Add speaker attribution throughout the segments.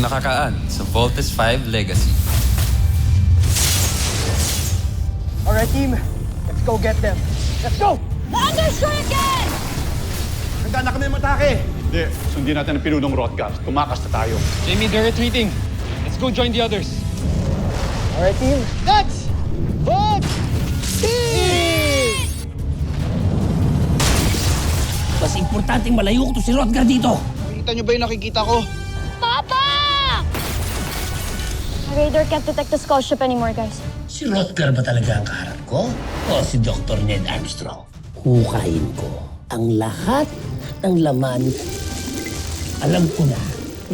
Speaker 1: nakakaan sa Voltes 5 Legacy.
Speaker 2: Alright, team. Let's go get them. Let's go!
Speaker 3: Understricken!
Speaker 2: Handa na kami matake!
Speaker 4: Hindi, sundin natin ang pinunong Rothgar. Tumakas na tayo.
Speaker 5: Jamie, they're retreating. Let's go join the others.
Speaker 2: Alright, team. Let's vote!
Speaker 6: Mas importanteng malayo ko to si Rodgar dito.
Speaker 7: Nakita niyo ba yung nakikita ko?
Speaker 3: Papa! Radar can't detect the skull ship anymore, guys.
Speaker 6: Si Rodgar ba talaga ang kaharap ko? O si Dr. Ned Armstrong? Hukayin ko ang lahat ng laman. Alam ko na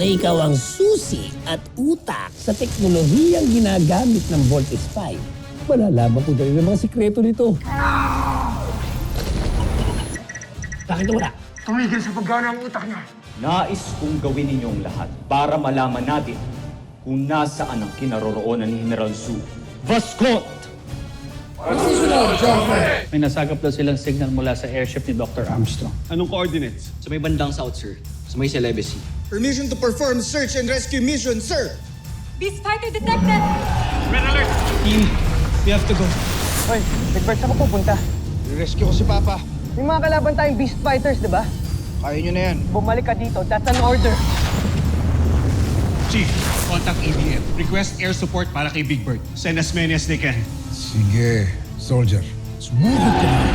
Speaker 6: ikaw ang susi at utak sa teknolohiyang ginagamit ng Voltes 5. Malalaman ko dahil ng mga sikreto nito. Bakit wala?
Speaker 2: Tumigil sa paggana ang utak niya.
Speaker 8: Nais kong gawin ninyong lahat para malaman natin kung nasaan ang kinaroroonan ni General Su. Vascot!
Speaker 9: May nasagap daw silang signal mula sa airship ni Dr. Armstrong.
Speaker 4: Anong coordinates?
Speaker 5: Sa may bandang south, sir. Sa may Celebes.
Speaker 7: Permission to perform search and rescue mission, sir!
Speaker 3: Beast fighter detected!
Speaker 5: Team, we have to go.
Speaker 2: Hoy, Big Bird, saan ka pupunta?
Speaker 7: I-rescue ko si Papa.
Speaker 2: May mga kalaban tayong beast fighters, di ba?
Speaker 7: Kaya niyo na yan.
Speaker 2: Bumalik ka dito. That's an order.
Speaker 10: Chief, contact ABM. Request air support para kay Big Bird. Send as many as they can.
Speaker 11: Sige, soldier. Sumugod ka na.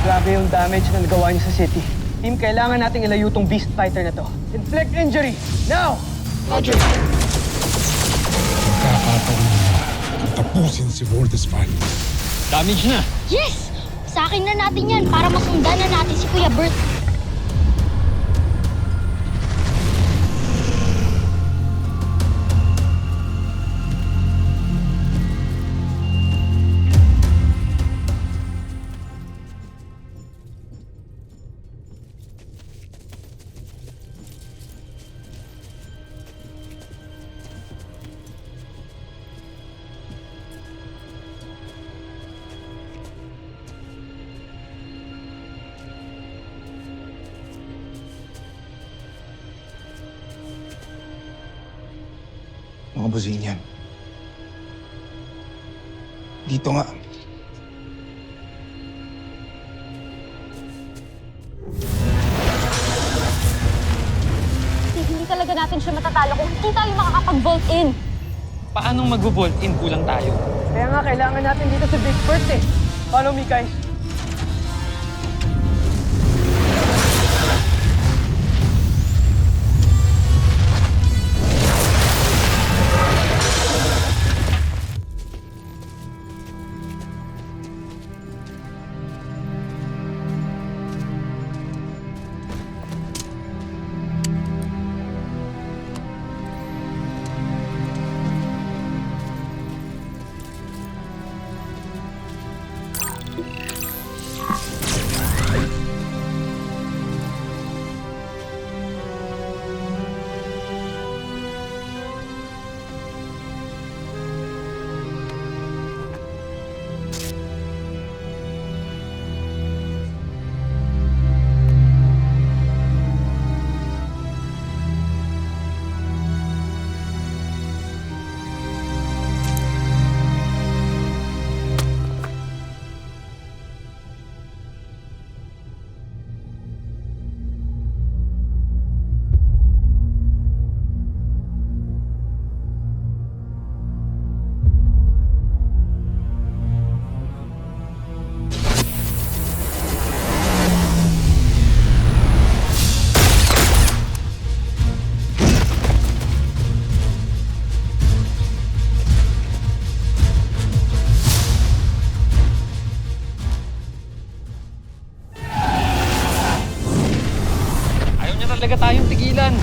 Speaker 2: Grabe yung damage na nagawa niyo sa city. Team, kailangan nating ilayo tong beast fighter na to. Inflict injury! Now!
Speaker 7: Roger!
Speaker 11: Magkakataon na tapusin si Voltes 5.
Speaker 5: Damage na.
Speaker 3: Yes! Sa akin na natin yan para masundan na natin si Kuya Bert.
Speaker 7: Mga buzin yan. Dito nga.
Speaker 3: Hindi talaga natin siya matatalo kung hindi tayo makakapag-vault in.
Speaker 5: Paanong mag-vault in kulang tayo?
Speaker 2: Kaya nga, kailangan natin dito si Big Bird eh. Follow me, guys.
Speaker 5: Talaga tayong tigilan.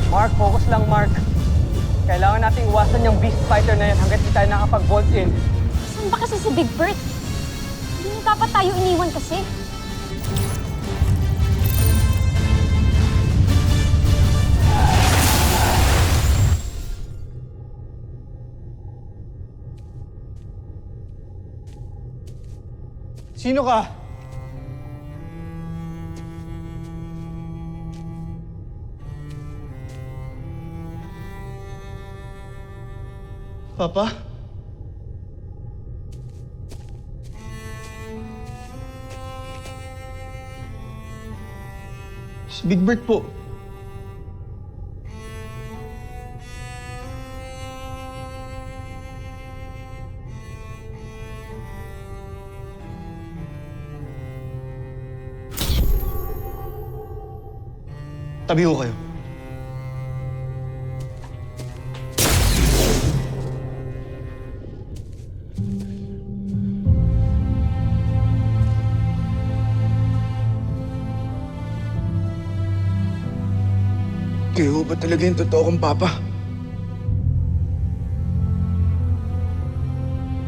Speaker 2: Mark, focus lang, Mark. Kailangan nating iwasan yung beast fighter na yan hanggat di tayo nakapag-vault in.
Speaker 3: Saan ba kasi si Big Bird? Hindi na dapat tayo iniwan kasi.
Speaker 7: Sino ka? Papa? Si Big Bird po. Tabi ko kayo. Kayo ba talaga yung totoo kong papa?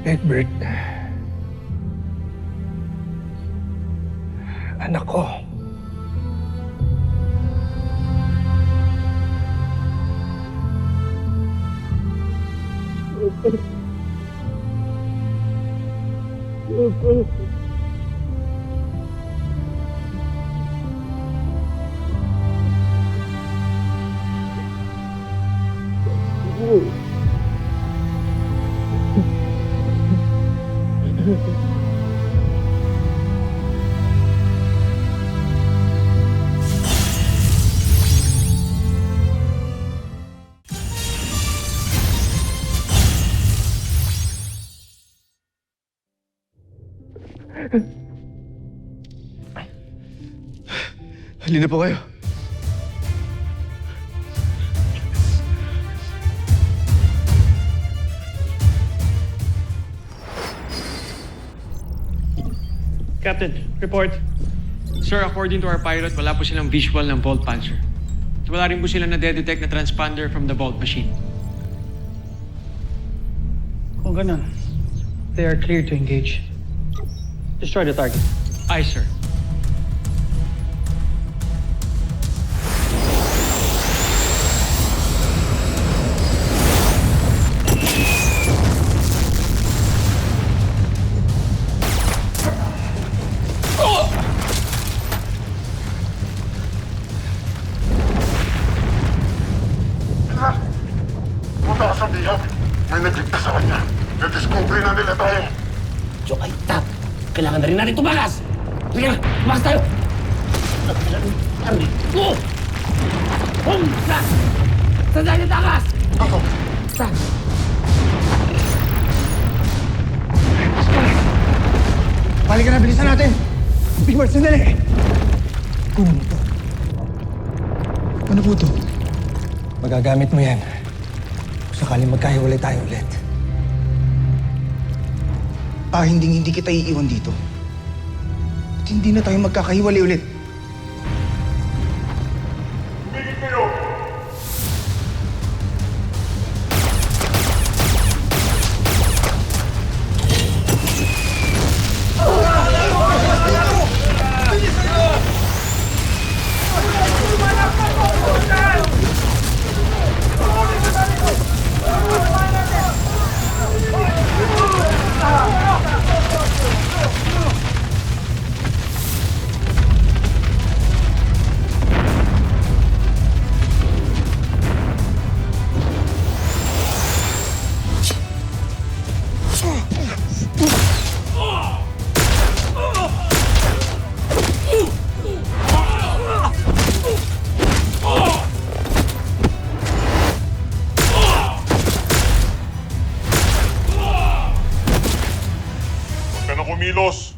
Speaker 11: Egbert. Anak ko.
Speaker 7: Halina po kayo.
Speaker 5: Captain, report.
Speaker 10: Sir, according to our pilot, wala po silang visual ng Volt Panzer. At wala rin po sila na-detect na transponder from the Volt machine.
Speaker 9: Kung ganun, they are clear to engage. Destroy the target.
Speaker 10: Aye, sir.
Speaker 11: Punta ka sa bihag. May nagligtas sa kanya. Na-discovery na nila tayo.
Speaker 6: Joke ay tap. Kailangan na rin natin tumakas. Sige na, tumakas tayo. Go! Sa! Sandali na takas!
Speaker 11: Ako.
Speaker 6: Sa!
Speaker 7: Balik na, bilisan natin! Big Bird, sandali!
Speaker 11: Kunin mo to.
Speaker 7: Ano po to?
Speaker 11: Magagamit mo yan. Kung sakaling magkahiwalay tayo ulit.
Speaker 7: Hindi kita iiwan dito. At hindi na tayo magkakahiwalay ulit.
Speaker 11: Kumilos!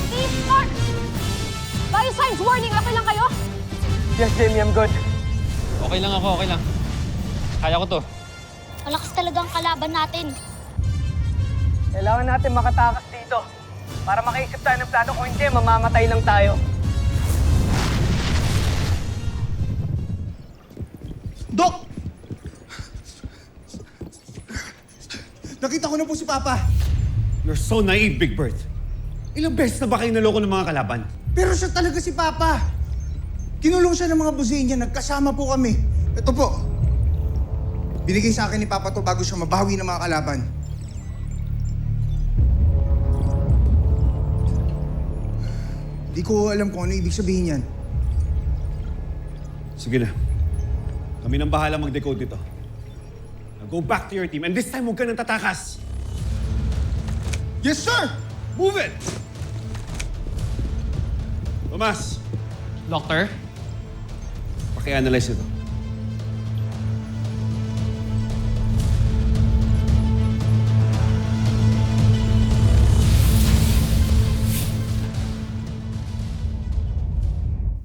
Speaker 3: Steve, Mark! Biosigns warning, okay lang kayo?
Speaker 2: Yes, Jamie, I'm good.
Speaker 1: Okay lang ako, okay lang. Kaya ko to.
Speaker 3: Malakas talaga ang kalaban natin.
Speaker 2: Kailangan natin makatakas dito. Para makaisip tayo ng plano, kung hindi, mamamatay lang tayo.
Speaker 7: Dok! Nakita ko na po si Papa.
Speaker 4: You're so naive, Big Bird. Ilang beses na ba kayo naloko ng mga kalaban?
Speaker 7: Pero siya talaga si Papa. Kinulong siya ng mga busin niya. Nagkasama po kami. Ito po. Binigay sa akin ni Papa to bago siya mabawi ng mga kalaban. Di ko alam kung ano ibig sabihin yan.
Speaker 4: Sige na. Kami nang bahala mag-decode dito. Now go back to your team and this time huwag ka nang tatakas.
Speaker 7: Yes, sir!
Speaker 4: Move it! Tomas,
Speaker 10: Doctor?
Speaker 4: paki-analyze ito.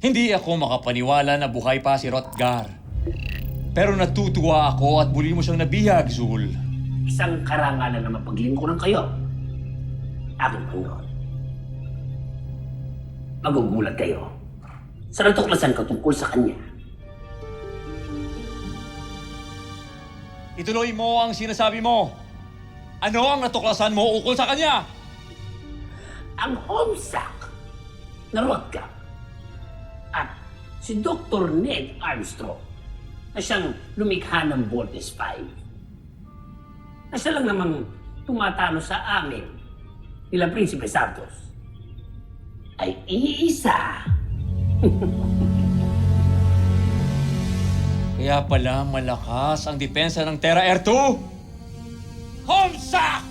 Speaker 8: Hindi ako makapaniwala na buhay pa si Rotgar. Pero natutuwa ako at muli mo siyang nabihag, Zul.
Speaker 6: Isang karangalan na mapaglingkuran kayo. Aking Panginoon. Magugulat kayo sa natuklasan ko tungkol sa kanya.
Speaker 8: Ituloy mo ang sinasabi mo. Ano ang natuklasan mo ukol sa kanya?
Speaker 6: Ang homesack na Rotgar at si Dr. Ned Armstrong na siyang lumikha ng Voltes 5 na siya lang namang tumatalo sa amin nila Prinsipe Santos ay iisa.
Speaker 8: Kaya pala malakas ang depensa ng Terra Air 2. Homesack!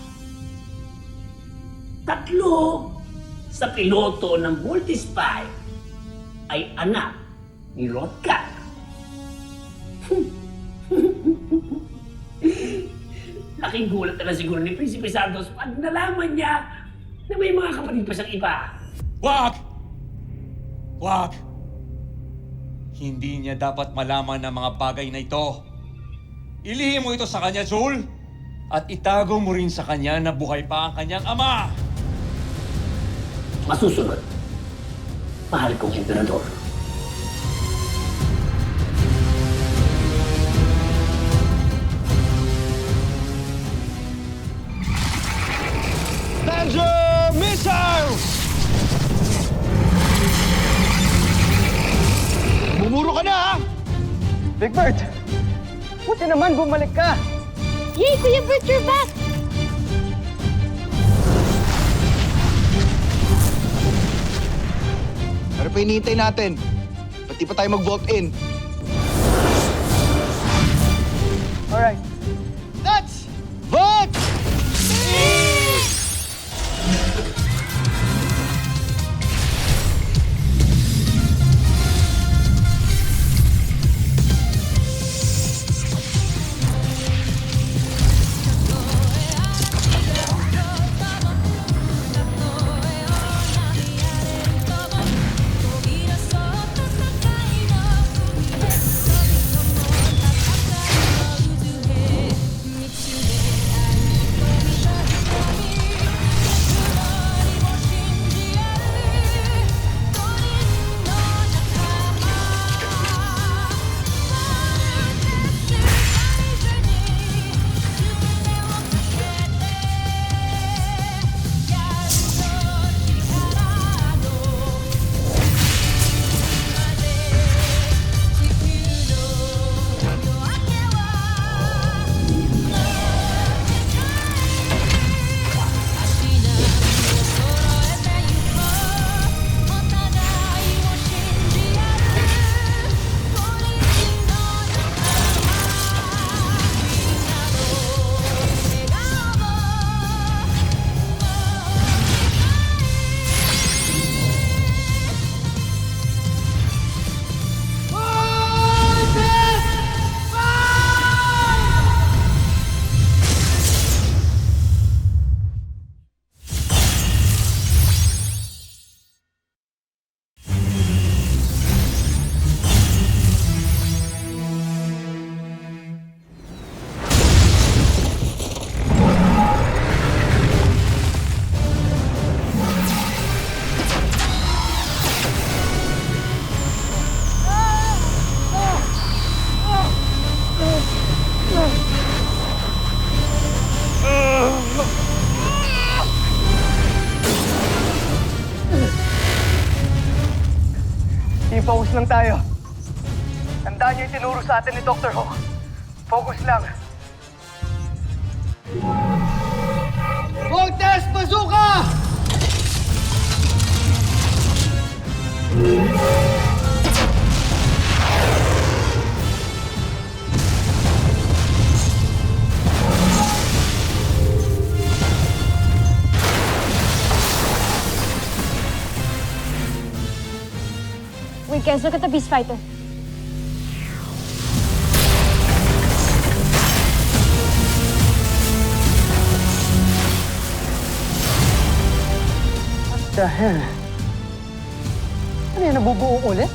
Speaker 6: 3 sa piloto ng Voltes 5 ay anak ni Rotgar. Laking gulat na siguro ni Prinsipe Santos pag nalaman niya na may mga kapatid pa siyang iba.
Speaker 8: Wag! Wag! Hindi niya dapat malaman ang mga bagay na ito. Ilihim mo ito sa kanya, Zul! At itago mo rin sa kanya na buhay pa ang kanyang ama!
Speaker 6: Masusunod, mahal kong emperador.
Speaker 2: Danger missile! Bumuro ka na, ha? Big Bird! Buti naman bumalik ka!
Speaker 3: Yay, Kuya Bert, you're back!
Speaker 7: Ano pa hinihintay natin? Pati pa tayo mag-vault in.
Speaker 2: Alright. Let's vote! lang tayo. Tandaan niyo yung tinuro sa atin ni Dr. Ho. Focus lang. Voltes Bazooka!
Speaker 3: Wait, guys, look at the Beast Fighter.
Speaker 2: What the hell? Ano yan, nabubuo ulit?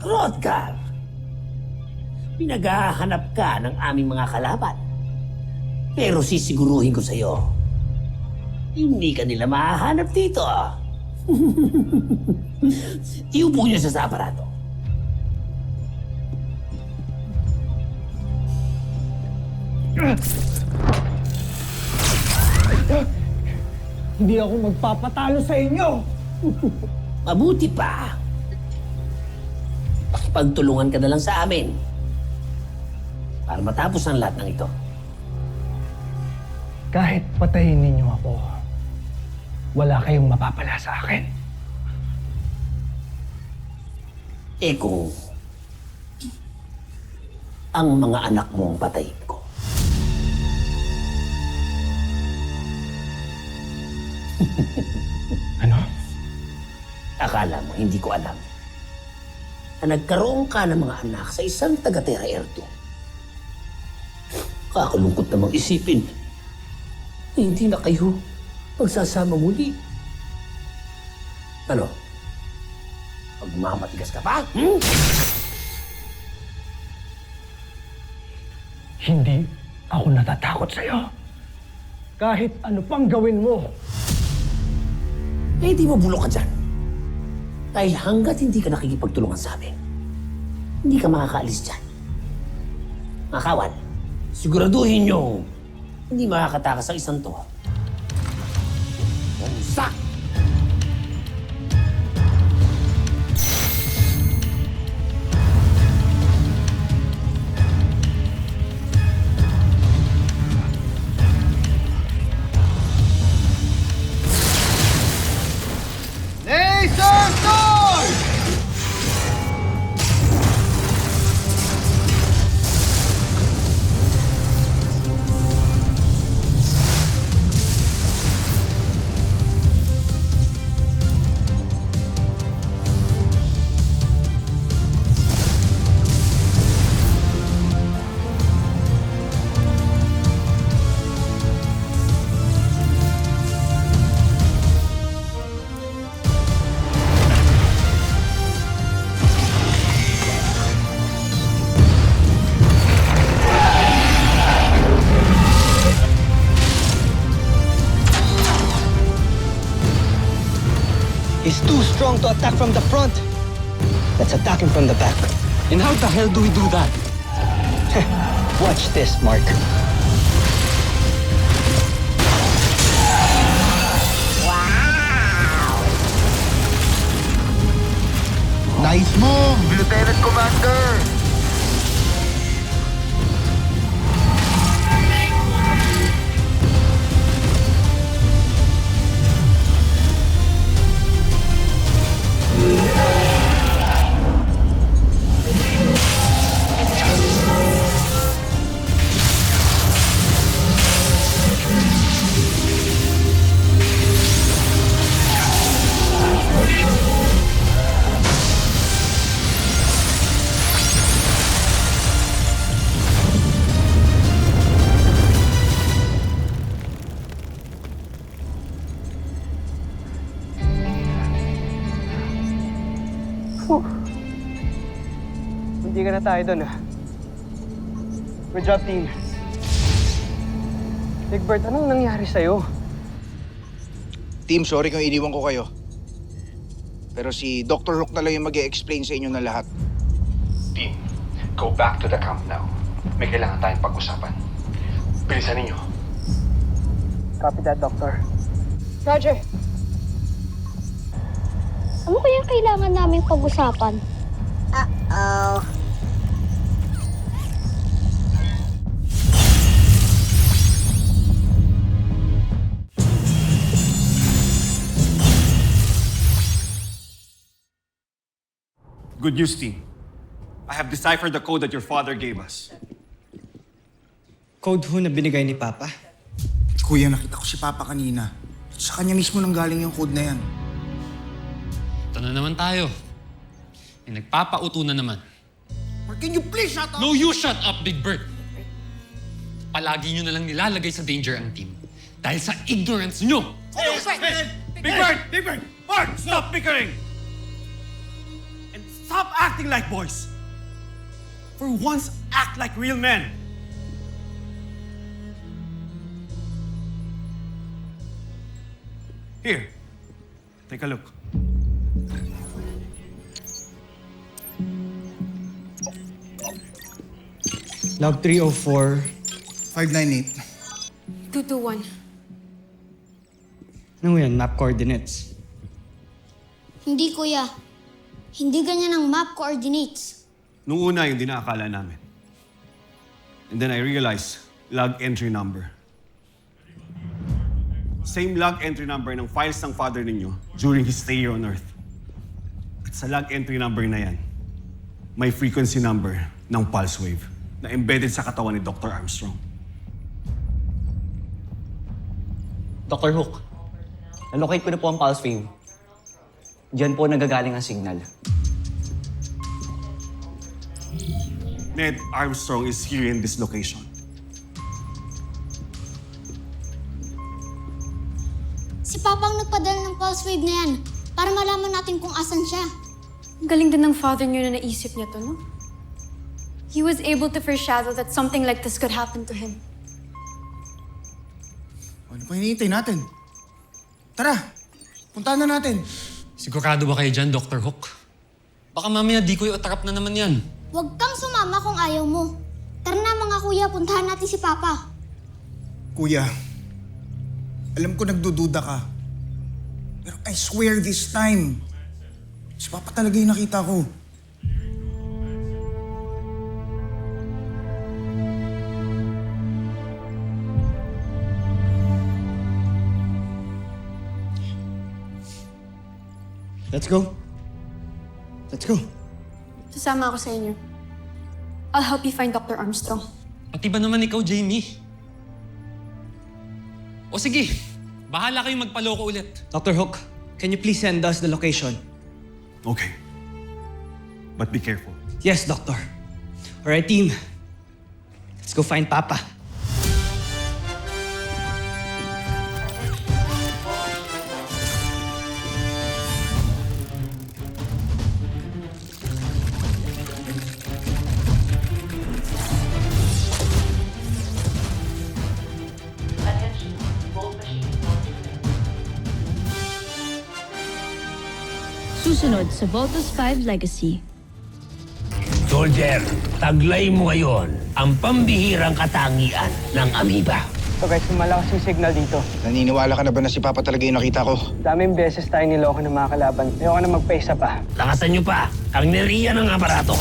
Speaker 6: Rodgar, pinaghahanap ka ng aming mga kalaban. Pero sisiguruhin ko sa'yo, hindi ka nila mahahanap dito. Iupo niyo siya sa aparato.
Speaker 11: Hindi ako magpapatalo sa inyo!
Speaker 6: Mabuti pa. Pakipagtulungan ka na lang sa amin para matapos ang lahat ng ito.
Speaker 11: Kahit patayin ninyo ako, wala kayong mapapala sa akin.
Speaker 6: Eh kung ang mga anak mo ang patayin ko.
Speaker 11: Ano?
Speaker 6: Akala mo, hindi ko alam na nagkaroon ka ng mga anak sa isang taga-Terra Erdo. Kakalungkot namang isipin na hindi na kayo magsasama muli. Ano? Magmamatigas ka pa? Hmm?
Speaker 11: Hindi ako natatakot sa'yo. Kahit ano pang gawin mo.
Speaker 6: Eh, di mabulok ka dyan. Dahil hanggat hindi ka nakikipagtulungan sa amin, hindi ka makakaalis dyan. Mga kawan, siguraduhin nyo hindi makakatakas ang isang to. Bumsak!
Speaker 2: Laser Sword!
Speaker 12: He's too strong to attack from the front. Let's attack him from the back.
Speaker 1: And how the hell do we do that?
Speaker 12: Watch this, Mark.
Speaker 7: Nice move, Lieutenant Commander!
Speaker 2: Hindi ka na tayo doon, ah. Good job, team. Big Bird, anong nangyari sa'yo?
Speaker 7: Team, sorry kung iniwan ko kayo. Pero si Dr. Hook na lang yung mag-e-explain sa inyo na lahat.
Speaker 13: Team, go back to the camp now. May kailangan tayong pag-usapan. Bilisan ninyo.
Speaker 2: Copy that, Doctor.
Speaker 3: Roger. Ano kayang kailangan naming pag-usapan?
Speaker 4: Good news, team. I have deciphered the code that your father gave us.
Speaker 12: Code ho na binigay ni Papa.
Speaker 7: Kuya, nakita ko si Papa kanina. Sa kanya mismo nang galing yung code na yan.
Speaker 1: Ito na naman tayo. May nagpapauto na naman.
Speaker 7: Or can you please shut up?
Speaker 1: No, you shut up, Big Bird! Palagi nyo na lang nilalagay sa danger ang team. Dahil sa ignorance nyo!
Speaker 4: Big Bird! Big Bird! Bart, stop bickering! And stop acting like boys! For once, act like real men! Here, take a look.
Speaker 12: Log 304.
Speaker 7: 598.
Speaker 3: 221.
Speaker 12: Ano yan? Map coordinates.
Speaker 3: Hindi, kuya. Hindi ganyan ang map coordinates.
Speaker 4: Nung una, yung dinaakala namin. And then I realized, log entry number. Same log entry number ng files ng father ninyo during his stay here on Earth. At sa log entry number na yan, may frequency number ng pulse wave na embedded sa katawan ni Dr. Armstrong.
Speaker 12: Dr. Hook, nalocate ko na po ang pulse wave. Diyan po nagagaling ang signal.
Speaker 4: Ned Armstrong is here in this location.
Speaker 3: Si Papa ang nagpadala ng pulse wave na yan para malaman natin kung asan siya.
Speaker 14: Galing din ng father niyo na naisip niya to, no? He was able to foreshadow that something like this could happen to him.
Speaker 7: Ano pa hinihintay natin? Tara, puntahan na natin.
Speaker 1: Sigurado ba kayo dyan, Dr. Hook? Baka mamaya di ko i-attrap na naman yan.
Speaker 3: Huwag kang sumama kung ayaw mo. Tara na mga kuya, puntahan natin si Papa.
Speaker 7: Kuya, alam ko nagdududa ka. Pero I swear this time, si Papa talaga yung nakita ko.
Speaker 12: Let's go. Let's go.
Speaker 14: Sasama ako sa inyo. I'll help you find Dr. Armstrong.
Speaker 1: Pati ba naman ikaw, Jamie? O sige, bahala kayong magpaloko ulit.
Speaker 12: Dr. Hook, can you please send us the location?
Speaker 4: Okay. But be careful.
Speaker 12: Yes, Doctor. All right, team. Let's go find Papa.
Speaker 15: Susunod sa Voltus 5 Legacy.
Speaker 6: Soldier, taglay mo ngayon ang pambihirang katangian ng amoeba.
Speaker 2: So guys, malakas yung signal dito.
Speaker 7: Naniniwala ka na ba na si Papa talaga yung nakita ko?
Speaker 2: Daming beses tayo niloko ng mga kalaban. Ayoko na magpaisa pa.
Speaker 6: Lakasan niyo pa ang neriya ng aparato.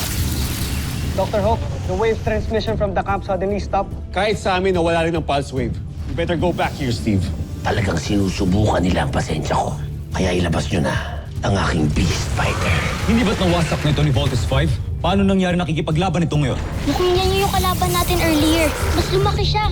Speaker 2: Dr. Hook, the wave transmission from the camp suddenly stopped.
Speaker 4: Kahit sa amin, nawala rin ang pulse wave. You better go back here, Steve.
Speaker 6: Talagang sinusubukan nila ang pasensya ko. Kaya ilabas niyo na ang aking beast fighter.
Speaker 11: Hindi ba't nawasak na ito ni Voltus 5? Paano nangyari nakikipaglaban ito ngayon?
Speaker 3: Mukhang yan yung kalaban natin earlier. Mas lumaki siya.